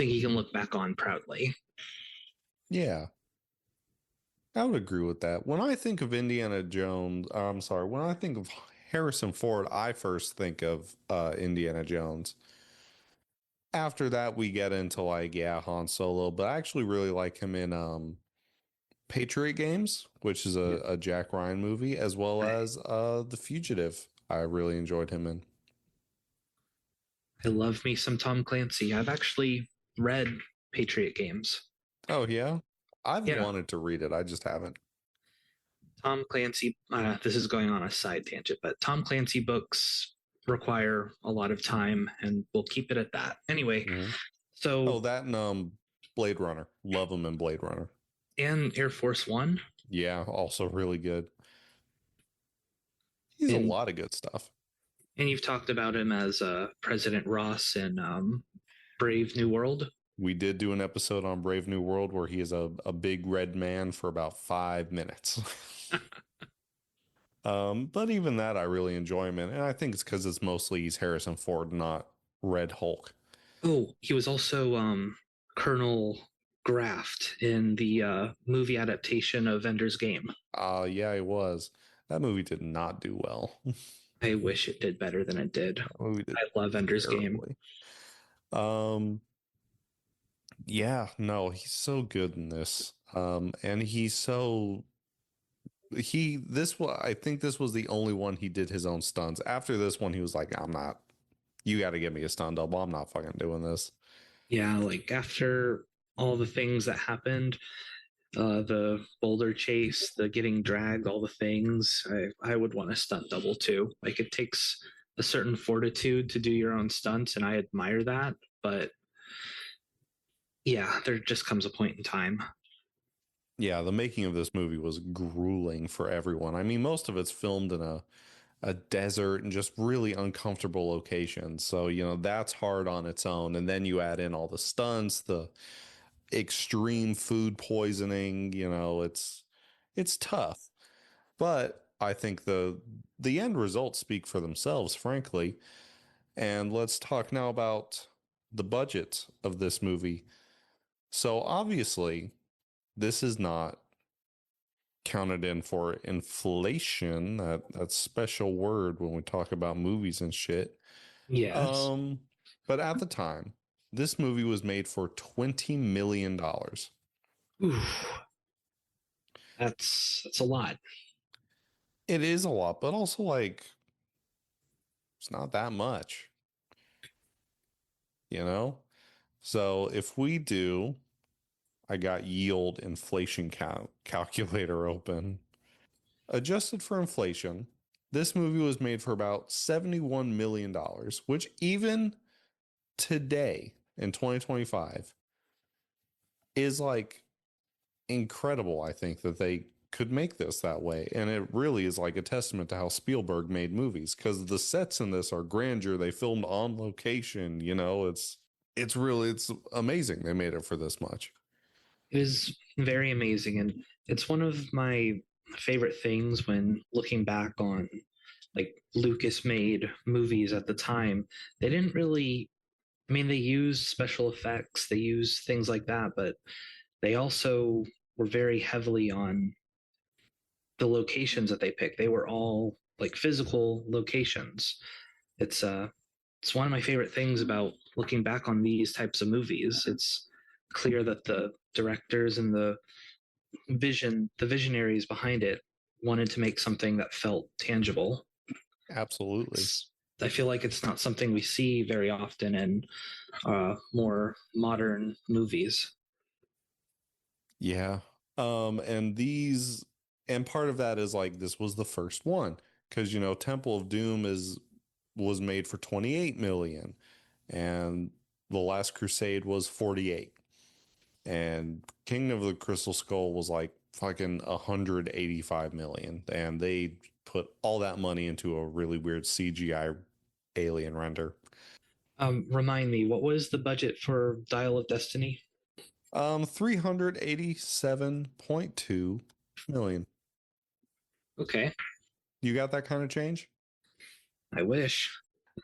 he can look back on proudly. Yeah. I would agree with that. When I think of Indiana Jones, when I think of Harrison Ford, I first think of Indiana Jones. After that, we get into Han Solo, but I actually really like him in Patriot Games, which is a Jack Ryan movie, as well as The Fugitive. I really enjoyed him in. I love me some Tom Clancy. I've actually read Patriot Games. Oh, yeah? I've wanted to read it. I just haven't. Tom Clancy, this is going on a side tangent, but Tom Clancy books require a lot of time, and we'll keep it at that. Anyway, so that and Blade Runner. Love him in Blade Runner. And Air Force One. Yeah, also really good. He's a lot of good stuff. And you've talked about him as President Ross in Brave New World. We did do an episode on Brave New World where he is a big red man for about 5 minutes. But even that, I really enjoy him in. And I think it's because it's mostly he's Harrison Ford, not Red Hulk. Oh, he was also Colonel Graft in the movie adaptation of Ender's Game. Yeah, he was. That movie did not do well. I wish it did better than it did. I love Ender's Game. Yeah, no, he's so good in this. And he's so I think this was the only one he did his own stunts. After this one, he was like, you got to give me a stunt double. I'm not fucking doing this. Yeah, like after all the things that happened, the boulder chase, the getting dragged, all the things, I would want a stunt double too. Like it takes a certain fortitude to do your own stunts, and I admire that. But yeah, there just comes a point in time. Yeah, the making of this movie was grueling for everyone. I mean, most of it's filmed in a desert and just really uncomfortable locations. So, that's hard on its own. And then you add in all the stunts, the extreme food poisoning, it's tough. But I think the end results speak for themselves, frankly. And let's talk now about the budget of this movie. So obviously, this is not counted in for inflation, that special word when we talk about movies and shit. Yes. But at the time, this movie was made for $20 million. Oof. That's a lot. It is a lot, but also like it's not that much. So if we do, I got yield inflation calculator open. Adjusted for inflation, this movie was made for about $71 million, which even today in 2025 is like incredible. I think that they could make this that way. And it really is like a testament to how Spielberg made movies, because the sets in this are grandeur. They filmed on location, it's amazing they made it for this much. It is very amazing, and it's one of my favorite things when looking back on like Lucas made movies at the time. They didn't really, I mean, they used special effects, they used things like that, but they also were very heavily on the locations that they picked. They were all like physical locations. It's one of my favorite things about looking back on these types of movies. It's clear that the directors and the visionaries behind it wanted to make something that felt tangible. Absolutely. I feel like it's not something we see very often in more modern movies. Yeah. And part of that is like this was the first one, because Temple of Doom was made for 28 million, and The Last Crusade was 48, and Kingdom of the Crystal Skull was like fucking 185 million, and they put all that money into a really weird CGI alien render. Remind me, what was the budget for Dial of Destiny? 387.2 million. Okay. You got that kind of change? I wish.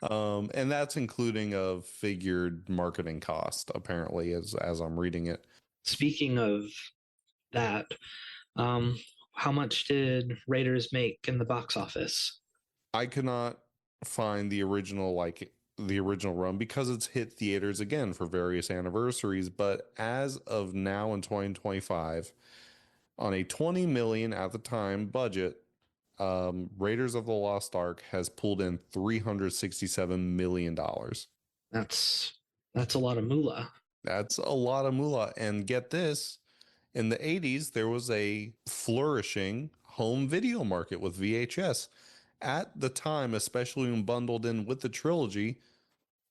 And that's including a figured marketing cost, apparently, as I'm reading it. Speaking of that, how much did Raiders make in the box office? I could not find the original run because it's hit theaters again for various anniversaries. But as of now in 2025, on a 20 million at the time budget, Raiders of the Lost Ark has pulled in $367 million. That's a lot of moolah. That's a lot of moolah. And get this, in the 80s, there was a flourishing home video market with VHS. At the time, especially when bundled in with the trilogy,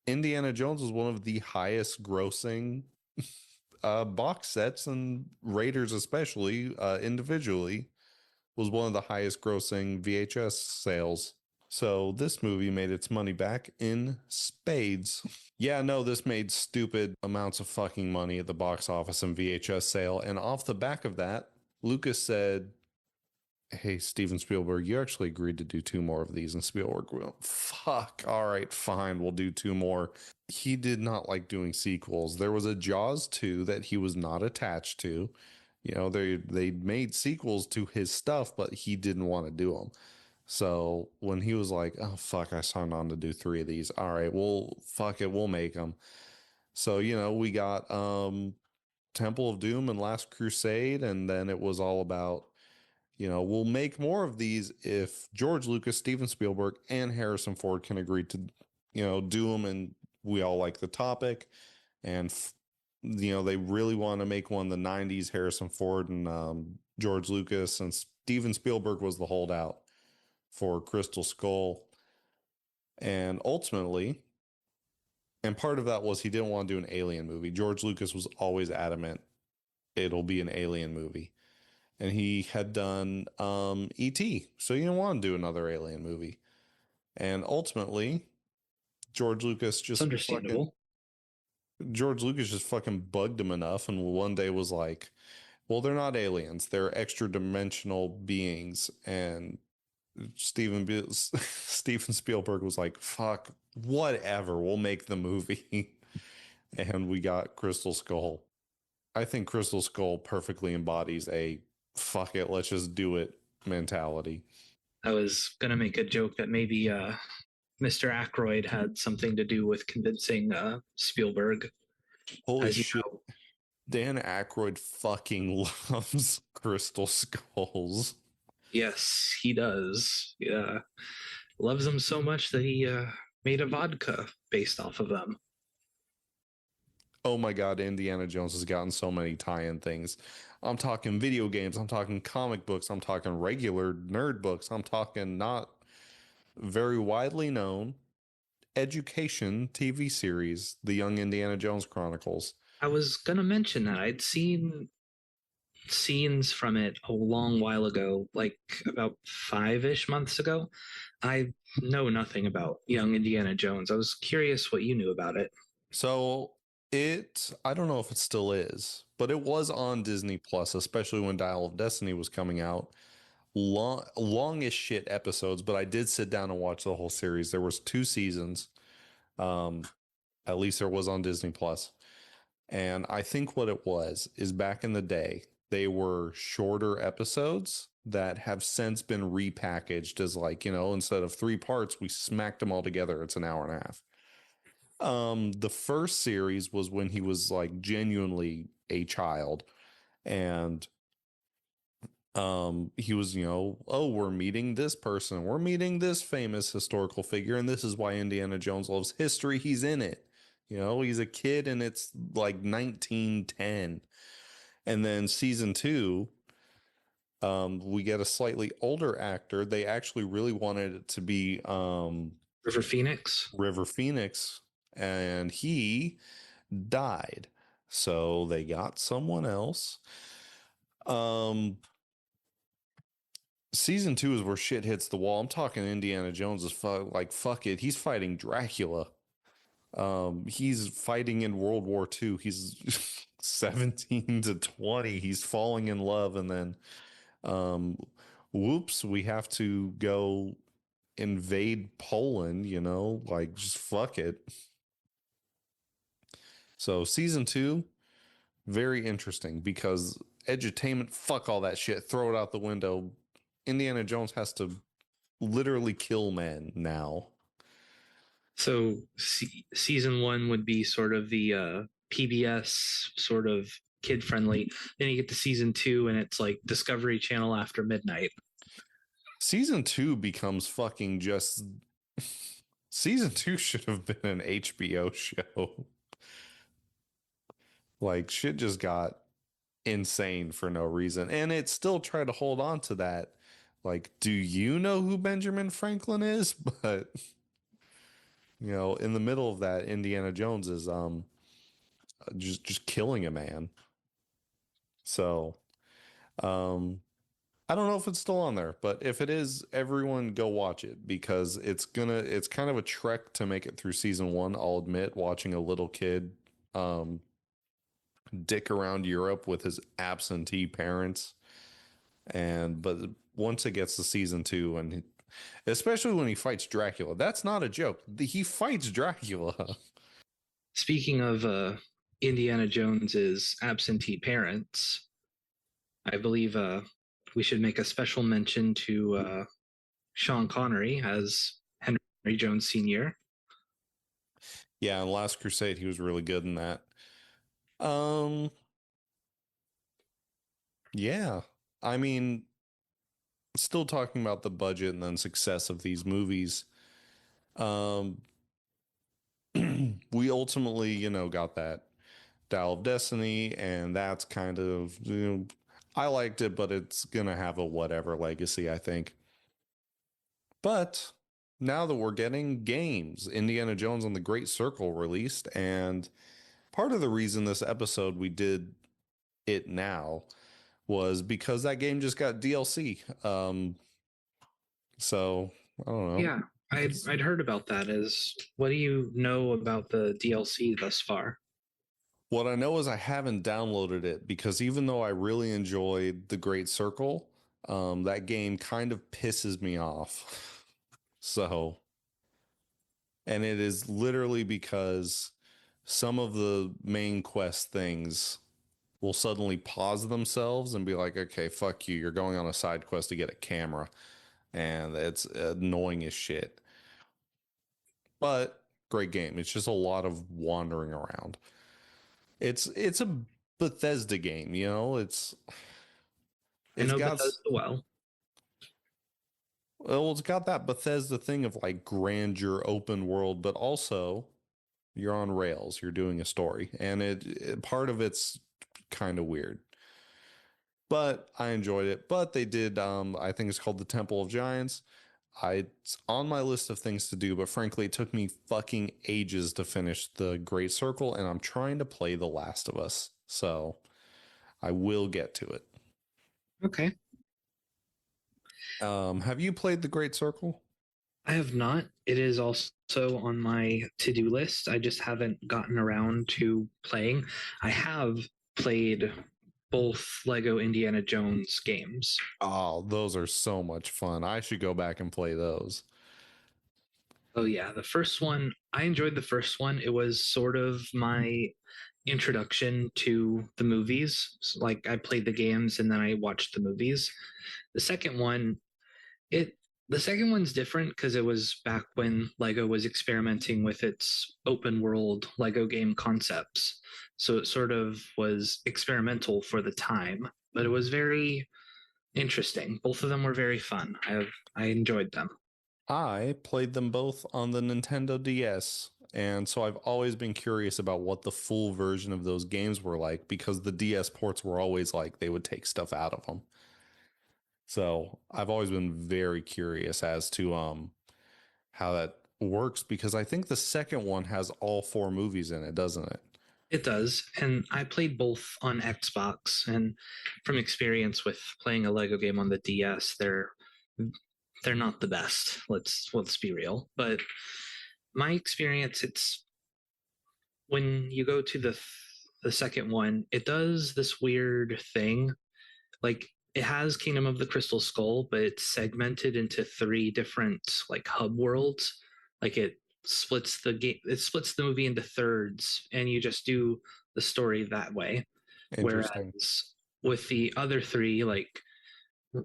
Indiana Jones was one of the highest grossing box sets, and Raiders especially individually was one of the highest grossing VHS sales. So this movie made its money back in spades. Yeah, no, this made stupid amounts of fucking money at the box office and VHS sale. And off the back of that, Lucas said, hey, Steven Spielberg, you actually agreed to do 2 more of these. And Spielberg went, fuck, all right, fine, we'll do 2 more. He did not like doing sequels. There was a Jaws 2 that he was not attached to. You know, they made sequels to his stuff, but he didn't want to do them. So when he was like, oh, fuck, I signed on to do 3 of these. All right, well, fuck it, we'll make them. So, you know, we got Temple of Doom and Last Crusade, and then it was all about, you know, we'll make more of these if George Lucas, Steven Spielberg, and Harrison Ford can agree to, you know, do them, and we all like the topic. And, you know, they really want to make one in the 90s, Harrison Ford and George Lucas, and Steven Spielberg was the holdout for Crystal Skull. And ultimately, and part of that was he didn't want to do an alien movie. George Lucas was always adamant it'll be an alien movie. And he had done E.T., so you didn't want to do another alien movie. And ultimately, George Lucas It's just understandable. George Lucas just fucking bugged him enough, and one day was like, well, they're not aliens, they're extra dimensional beings. And Steven Spielberg was like, fuck, whatever, we'll make the movie. And we got Crystal Skull. I think Crystal Skull perfectly embodies a fuck it, let's just do it mentality. I was gonna make a joke that maybe Mr. Aykroyd had something to do with convincing Spielberg. Holy As you shit. know, Dan Aykroyd fucking loves Crystal Skulls. yes, he does. Yeah, loves them so much that he made a vodka based off of them. Oh my god, Indiana Jones has gotten so many tie-in things. I'm talking video games, I'm talking comic books, I'm talking regular nerd books, I'm talking not very widely known education TV series, The Young Indiana Jones Chronicles. I was gonna mention that I'd seen scenes from it a long while ago, like about 5-ish months ago. I know nothing about Young Indiana Jones. I was curious what you knew about it. So I don't know if it still is, but it was on Disney Plus, especially when Dial of Destiny was coming out. Long as shit episodes, but I did sit down and watch the whole series. There was 2 seasons. Um, at least there was on Disney Plus. And I think what it was is back in the day, they were shorter episodes that have since been repackaged as, like, you know, instead of 3 parts, we smacked them all together. It's an hour and a half. The first series was when he was like genuinely a child, and he was, you know, oh, we're meeting this person, we're meeting this famous historical figure, and this is why Indiana Jones loves history. He's in it. You know, he's a kid and it's like 1910. And then season 2, we get a slightly older actor. They actually really wanted it to be River Phoenix. River Phoenix, and he died. So they got someone else. Season 2 is where shit hits the wall. I'm talking Indiana Jones is like, fuck it. He's fighting Dracula. He's fighting in World War II. He's 17 to 20. He's falling in love, and then whoops, we have to go invade Poland, you know, like just fuck it. So season 2, very interesting because edutainment, fuck all that shit, throw it out the window. Indiana Jones has to literally kill men now. So season 1 would be sort of the PBS sort of kid friendly. Then you get to season 2 and it's like Discovery Channel after midnight. Season 2 becomes fucking just. Season 2 should have been an HBO show. Like, shit just got insane for no reason. And it still tried to hold on to that. Like, do you know who Benjamin Franklin is? But, you know, in the middle of that, Indiana Jones is just killing a man. So, I I don't know if it's still on there, but if it is, everyone go watch it because it's kind of a trek to make it through season one. I'll admit, watching a little kid um, dick around Europe with his absentee parents, but once it gets to season two, especially when he fights Dracula, that's not a joke. He fights Dracula. Speaking of Indiana Jones's absentee parents, I believe we should make a special mention to Sean Connery as Henry Jones Sr. Yeah, in Last Crusade, he was really good in that. Um, yeah, I mean, still talking about the budget and then success of these movies. Um, we ultimately, got that Dial of Destiny, and that's kind of, I liked it, but it's gonna have a whatever legacy, I think. But now that we're getting games, Indiana Jones and the Great Circle released, and part of the reason this episode we did it now was because that game just got DLC. So I don't know. Yeah, I'd heard about that. What do you know about the DLC thus far? What I know is I haven't downloaded it because even though I really enjoyed The Great Circle, that game kind of pisses me off. So, and it is literally because some of the main quest things will suddenly pause themselves and be like, okay, fuck you. You're going on a side quest to get a camera. And it's annoying as shit. But great game. It's just a lot of wandering around. It's a Bethesda game, I it's know got Bethesda well. well, it's got that Bethesda thing of like grandeur, open world, but also you're on rails, you're doing a story, and part of it's kind of weird. But I enjoyed it. But they did I think it's called the Temple of Giants. It's on my list of things to do, but frankly, it took me fucking ages to finish the Great Circle, and I'm trying to play The Last of Us. So I will get to it. Okay. Have you played The Great Circle? I have not. It is also on my to-do list. I just haven't gotten around to playing. I have played both Lego Indiana Jones games. Oh, those are so much fun. I should go back and play those. Oh yeah, the first one, I enjoyed the first one. It was sort of my introduction to the movies. Like I played the games and then I watched the movies. The second one, it the second one's different because it was back when Lego was experimenting with its open world Lego game concepts. So it sort of was experimental for the time, but it was very interesting. Both of them were very fun. I enjoyed them. I played them both on the Nintendo DS, and so I've always been curious about what the full version of those games were like because the DS ports were always like they would take stuff out of them. So I've always been very curious as to how that works because I think the second one has all four movies in it, doesn't it? It does, and I played both on Xbox. And from experience with playing a Lego game on the DS, they're not the best. Let's be real. But my experience, it's when you go to the second one, it does this weird thing. Like it has Kingdom of the Crystal Skull, but it's segmented into three different like hub worlds. Like it splits the movie into thirds, and you just do the story that way. Interesting. Whereas with the other three, like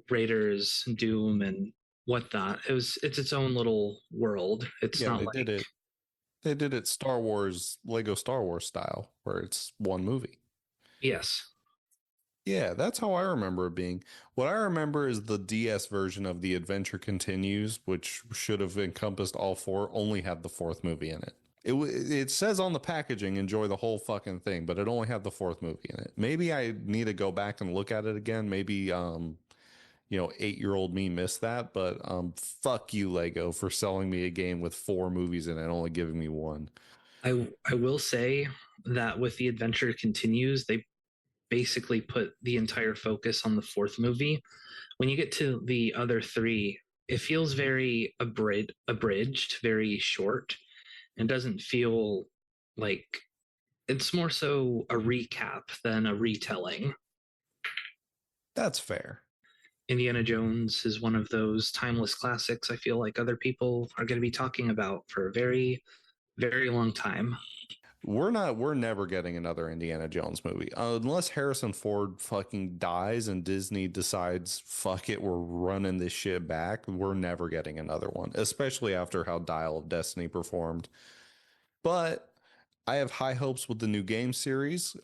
Raiders, Doom, and whatnot, it's its own little world. It's Yeah, not they like did it. They did it Star Wars, Lego Star Wars style, where it's one movie. yes. Yeah, that's how I remember it being. What I remember is the DS version of The Adventure Continues, which should have encompassed all four, only had the fourth movie in it. It says on the packaging, enjoy the whole fucking thing, but it only had the fourth movie in it. Maybe I need to go back and look at it again. Maybe 8-year-old me missed that, but fuck you, Lego, for selling me a game with four movies in it, only giving me one. I will say that with the adventure continues, basically put the entire focus on the fourth movie. When you get to the other three, it feels very abridged, very short, and doesn't feel like it's more so a recap than a retelling. That's fair. Indiana Jones is one of those timeless classics I feel like other people are going to be talking about for a very, very long time. We're never getting another Indiana Jones movie unless Harrison Ford fucking dies and Disney decides, fuck it, we're running this shit back. We're never getting another one, especially after how Dial of Destiny performed. But I have high hopes with the new game series.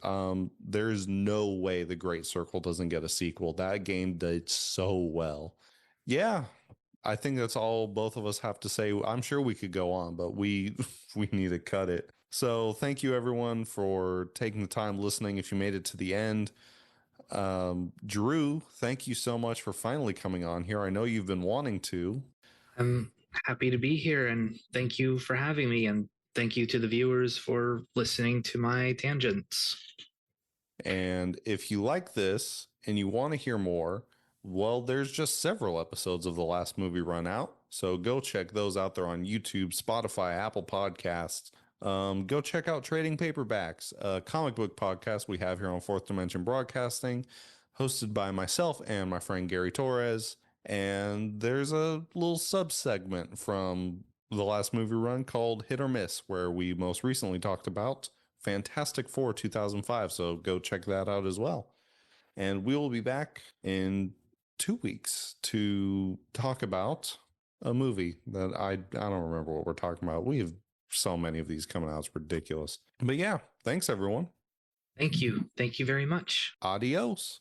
There's no way The Great Circle doesn't get a sequel. That game did so well. Yeah, I think that's all both of us have to say. I'm sure we could go on, but we we need to cut it. So thank you everyone for taking the time listening. If you made it to the end, Drew, thank you so much for finally coming on here. I know you've been wanting to. I'm happy to be here, and thank you for having me, and thank you to the viewers for listening to my tangents. And if you like this and you want to hear more, well, there's just several episodes of the last movie run out. So go check those out there on YouTube, Spotify, Apple Podcasts. Go check out Trading Paperbacks, a comic book podcast we have here on Fourth Dimension Broadcasting, hosted by myself and my friend Gary Torres. And there's a little sub segment from the last movie run called Hit or Miss, where we most recently talked about Fantastic Four 2005. So go check that out as well. And we will be back in 2 weeks to talk about a movie that I don't remember what we're talking about. We have so many of these coming out. It's ridiculous. But yeah, thanks everyone. Thank you. Thank you very much. Adios.